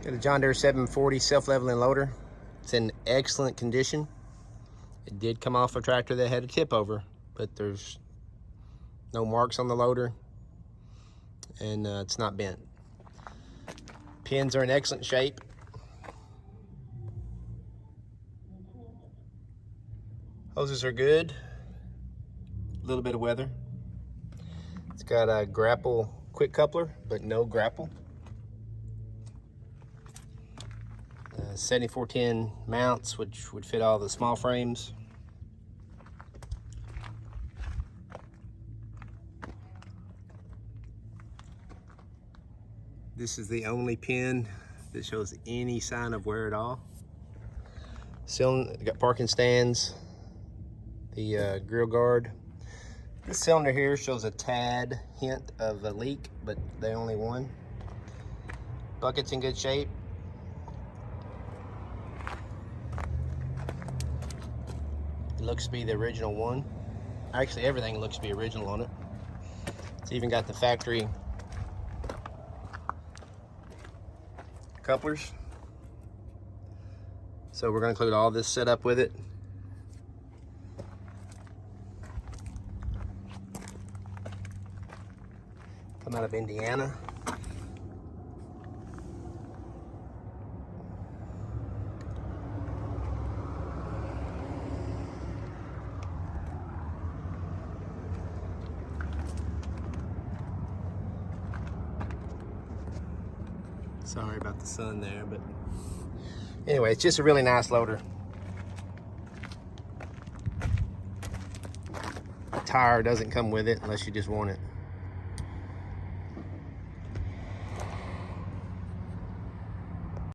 Got a John Deere 740 self-leveling loader. It's in excellent condition. It did come off a tractor that had a tip over, but there's no marks on the loader, and it's not bent. Pins are in excellent shape. Hoses are good. A little bit of weather. It's got a Grapple quick coupler, but no grapple. 7410 mounts, which would fit all the small frames. This is the only pin that shows any sign of wear at all. Got parking stands, the grill guard. This cylinder here shows a tad hint of a leak, but the only one. Bucket's in good shape. It looks to be the original one. Actually, everything looks to be original on it. It's even got the factory couplers. So we're going to include all this setup with it. Come out of Indiana. Sorry about the sun there, but anyway, it's just a really nice loader. A tire doesn't come with it unless you just want it.